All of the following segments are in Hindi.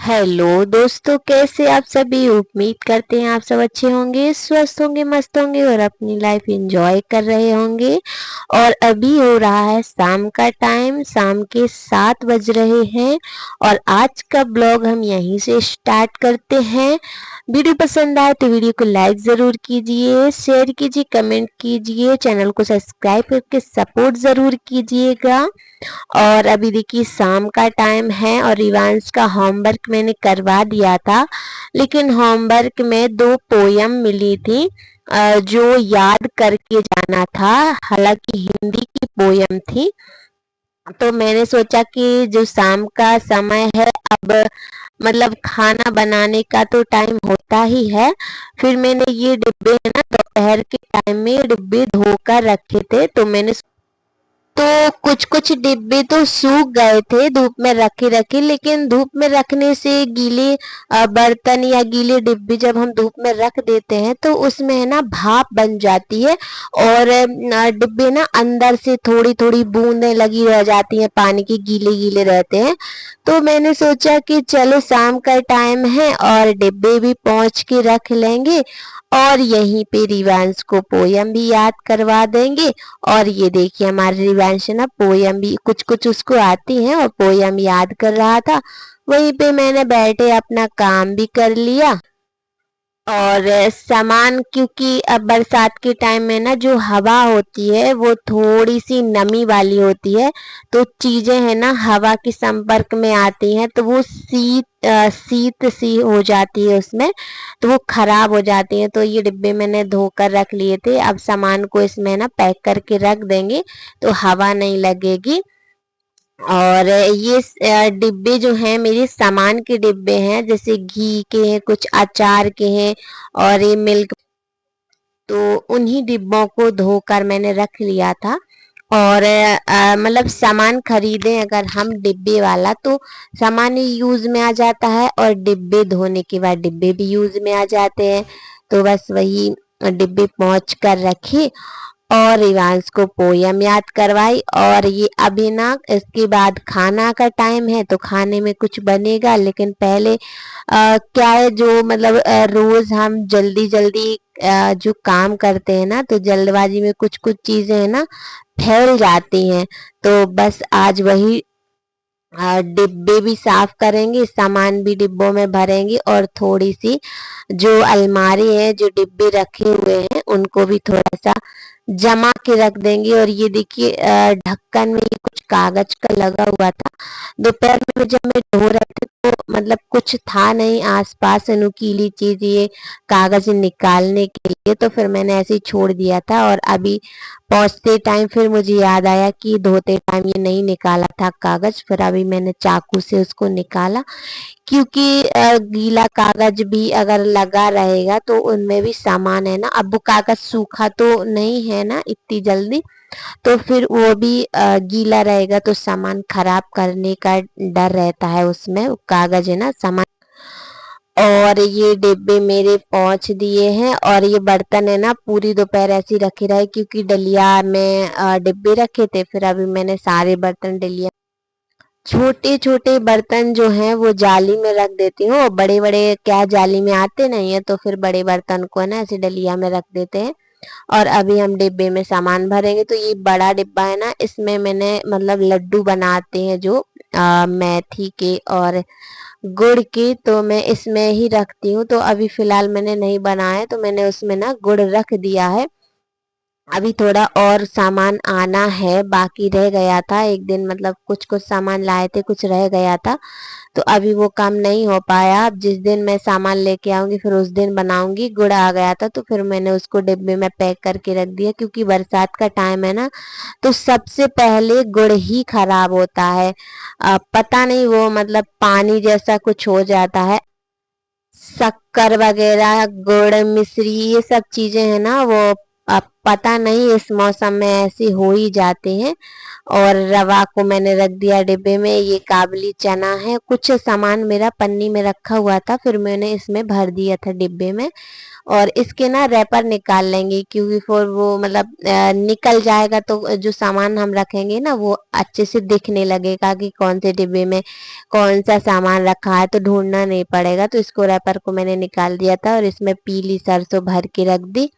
हेलो दोस्तों, कैसे आप सभी। उम्मीद करते हैं आप सब अच्छे होंगे, स्वस्थ होंगे, मस्त होंगे और अपनी लाइफ एंजॉय कर रहे होंगे। और अभी हो रहा है शाम का टाइम, शाम के 7 बज रहे हैं। और आज का ब्लॉग हम यहीं से स्टार्ट करते हैं। वीडियो पसंद आए तो वीडियो को लाइक ज़रूर कीजिए, शेयर कीजिए, कमेंट कीजिए, चैनल को सब्सक्राइब करके सपोर्ट ज़रूर कीजिएगा। और अभी देखिए शाम का टाइम है और रिवांश का होमवर्क मैंने करवा दिया था, लेकिन होमवर्क में 2 पोयम मिली थी जो याद करके जाना था। हालांकि हिंदी की पोयम थी। तो मैंने सोचा कि जो शाम का समय है, अब मतलब खाना बनाने का तो टाइम होता ही है। फिर मैंने ये डिब्बे है ना, दोपहर के टाइम में डिब्बे धोकर रखे थे, तो मैंने तो कुछ कुछ डिब्बे तो सूख गए थे धूप में रखे रखे, लेकिन धूप में रखने से गीले बर्तन या गीले डिब्बे जब हम धूप में रख देते हैं तो उसमें है ना भाप बन जाती है। और डिब्बे ना अंदर से थोड़ी थोड़ी बूंदें लगी रह जाती हैं, पानी की गीले गीले रहते हैं। तो मैंने सोचा कि चलो शाम का टाइम है और डिब्बे भी पहुंच के रख लेंगे और यहीं पे रिवांश को पोयम भी याद करवा देंगे। और ये देखिए हमारे रिवांश ना पोयम भी कुछ कुछ उसको आती है और पोयम याद कर रहा था। वहीं पे मैंने बैठे अपना काम भी कर लिया। और सामान, क्योंकि अब बरसात के टाइम में ना जो हवा होती है वो थोड़ी सी नमी वाली होती है, तो चीजें है ना हवा के संपर्क में आती हैं तो वो शीत सी हो जाती है उसमें, तो वो खराब हो जाती है। तो ये डिब्बे मैंने धोकर रख लिए थे, अब सामान को इसमें ना पैक करके रख देंगे तो हवा नहीं लगेगी। और ये डिब्बे जो हैं मेरे सामान के डिब्बे हैं, जैसे घी के हैं, कुछ अचार के हैं और ये मिल्क। तो उन्हीं डिब्बों को धोकर मैंने रख लिया था। और मतलब सामान खरीदे अगर हम डिब्बे वाला तो सामान ही यूज में आ जाता है और डिब्बे धोने के बाद डिब्बे भी यूज में आ जाते हैं। तो बस वही डिब्बे पहुंच कर रखे और रिवांश को पोयम याद करवाई। और ये अभी ना इसके बाद खाना का टाइम है तो खाने में कुछ बनेगा, लेकिन पहले क्या है, जो मतलब रोज हम जल्दी जल्दी जो काम करते हैं ना, तो जल्दबाजी में कुछ कुछ चीजें है ना फैल जाती हैं। तो बस आज वही डिब्बे भी साफ करेंगे, सामान भी डिब्बों में भरेंगे और थोड़ी सी जो अलमारी है, जो डिब्बे रखे हुए हैं उनको भी थोड़ा सा जमा के रख देंगे। और ये देखिए ढक्कन में ये कुछ कागज का लगा हुआ था। दोपहर में जब मैं धो रहे थे तो मतलब कुछ था नहीं आसपास नुकीली चीज ये कागज निकालने के लिए, तो फिर मैंने ऐसे ही छोड़ दिया था। और अभी पहुंचते टाइम फिर मुझे याद आया कि धोते टाइम ये नहीं निकाला था कागज, फिर अभी मैंने चाकू से उसको निकाला। क्योंकि गीला कागज भी अगर लगा रहेगा तो उनमें भी सामान है ना, अब वो कागज सूखा तो नहीं है ना इतनी जल्दी, तो फिर वो भी गीला रहेगा तो सामान खराब करने का डर रहता है उसमें, वो कागज है ना सामान। और ये डिब्बे मेरे पहुंच दिए हैं और ये बर्तन है ना पूरी दोपहर ऐसे ही रखे रहे, क्योंकि डलिया में डिब्बे रखे थे, फिर अभी मैंने सारे बर्तन डलिया, छोटे छोटे बर्तन जो हैं वो जाली में रख देती हूँ और बड़े बड़े क्या जाली में आते नहीं है, तो फिर बड़े बर्तन को है ना ऐसे डलिया में रख देते हैं। और अभी हम डिब्बे में सामान भरेंगे। तो ये बड़ा डिब्बा है ना, इसमें मैंने मतलब लड्डू बनाते हैं जो मेथी के और गुड़ के, तो मैं इसमें ही रखती हूँ। तो अभी फिलहाल मैंने नहीं बनाया तो मैंने उसमें ना गुड़ रख दिया है। अभी थोड़ा और सामान आना है, बाकी रह गया था एक दिन, मतलब कुछ कुछ सामान लाए थे, कुछ रह गया था, तो अभी वो काम नहीं हो पाया। अब जिस दिन मैं सामान लेके आऊंगी फिर उस दिन बनाऊंगी। गुड़ आ गया था तो फिर मैंने उसको डिब्बे में पैक करके रख दिया, क्योंकि बरसात का टाइम है ना, तो सबसे पहले गुड़ ही खराब होता है। पता नहीं वो मतलब पानी जैसा कुछ हो जाता है। शक्कर वगैरह, गुड़, मिश्री, ये सब चीजें है ना वो अब पता नहीं इस मौसम में ऐसे हो ही जाते हैं। और रवा को मैंने रख दिया डिब्बे में। ये काबली चना है, कुछ सामान मेरा पन्नी में रखा हुआ था, फिर मैंने इसमें भर दिया था डिब्बे में। और इसके ना रैपर निकाल लेंगे, क्योंकि फिर वो मतलब निकल जाएगा तो जो सामान हम रखेंगे ना वो अच्छे से दिखने लगेगा कि कौन से डिब्बे में कौन सा सामान रखा है, तो ढूंढना नहीं पड़ेगा। तो इसको रैपर को मैंने निकाल दिया था और इसमें पीली सरसों भर के रख दी।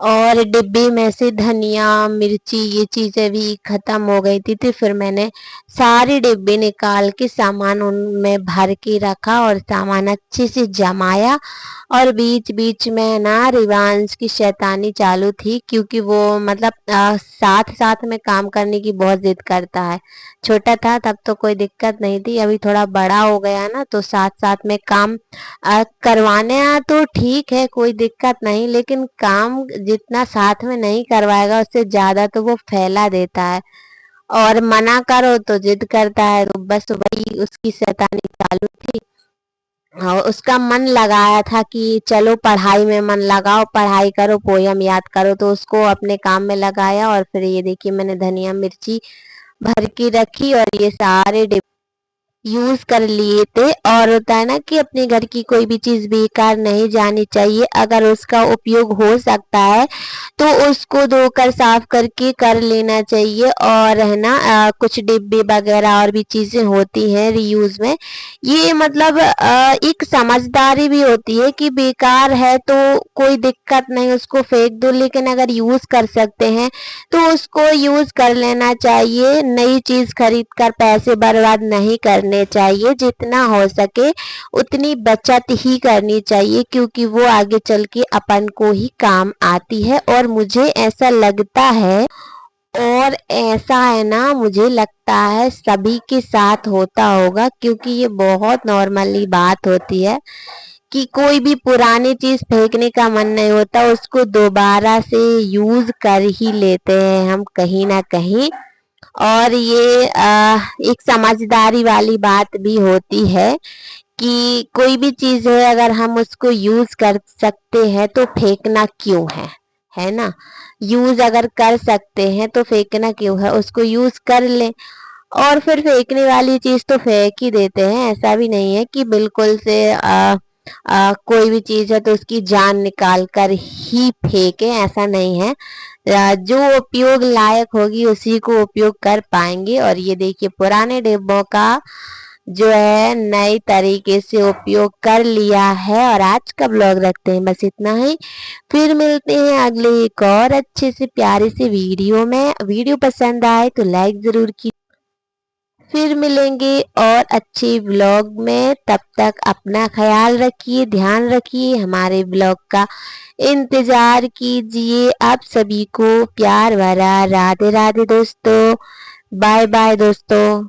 और डिब्बे में से धनिया मिर्ची ये चीजें भी खत्म हो गई थी, फिर मैंने सारे डिब्बे निकाल के सामान उनमें भर के रखा और सामान अच्छे से जमाया। और बीच बीच में ना रिवांश की शैतानी चालू थी, क्योंकि वो मतलब साथ साथ में काम करने की बहुत जिद करता है। छोटा था तब तो कोई दिक्कत नहीं थी, अभी थोड़ा बड़ा हो गया ना तो साथ साथ में काम करवाने तो ठीक है, कोई दिक्कत नहीं, लेकिन काम जितना साथ में नहीं करवाएगा उससे ज्यादा तो वो फैला देता है। और मना करो तो जिद करता है, तो बस वही उसकी शैतानी चालू थी। और उसका मन लगाया था कि चलो पढ़ाई में मन लगाओ, पढ़ाई करो, पोयम याद करो, तो उसको अपने काम में लगाया। और फिर ये देखिए मैंने धनिया मिर्ची भर के रखी और ये सारे यूज कर लिए थे। और होता है ना कि अपने घर की कोई भी चीज बेकार नहीं जानी चाहिए, अगर उसका उपयोग हो सकता है तो उसको धोकर साफ करके कर लेना चाहिए। और है ना कुछ डिब्बे वगैरह और भी चीजें होती हैं रीयूज में, ये मतलब एक समझदारी भी होती है कि बेकार है तो कोई दिक्कत नहीं, उसको फेंक दो, लेकिन अगर यूज कर सकते हैं तो उसको यूज कर लेना चाहिए। नई चीज खरीद कर पैसे बर्बाद नहीं करने चाहिए, जितना हो सके उतनी बचत ही करनी चाहिए, क्योंकि वो आगे चल के अपन को ही काम आती है। और मुझे ऐसा लगता है, और ऐसा है ना मुझे लगता है सभी के साथ होता होगा, क्योंकि ये बहुत नॉर्मली बात होती है कि कोई भी पुरानी चीज फेंकने का मन नहीं होता, उसको दोबारा से यूज कर ही लेते हैं हम कहीं ना कहीं। और ये एक समझदारी वाली बात भी होती है कि कोई भी चीज है अगर हम उसको यूज कर सकते हैं तो फेंकना क्यों है ना। यूज अगर कर सकते हैं तो फेंकना क्यों है, उसको यूज कर ले। और फिर फेंकने वाली चीज तो फेंक ही देते हैं, ऐसा भी नहीं है कि बिल्कुल से कोई भी चीज है तो उसकी जान निकाल कर ही फेंके, ऐसा नहीं है। जो उपयोग लायक होगी उसी को उपयोग कर पाएंगे। और ये देखिए पुराने डिब्बों का जो है नए तरीके से उपयोग कर लिया है। और आज का ब्लॉग रखते हैं बस इतना ही, फिर मिलते हैं अगले एक और अच्छे से प्यारे से वीडियो में। वीडियो पसंद आए तो लाइक जरूर कीजिए। फिर मिलेंगे और अच्छे ब्लॉग में, तब तक अपना ख्याल रखिए, ध्यान रखिए, हमारे ब्लॉग का इंतजार कीजिए। आप सभी को प्यार भरा राधे राधे दोस्तों। बाय बाय दोस्तों।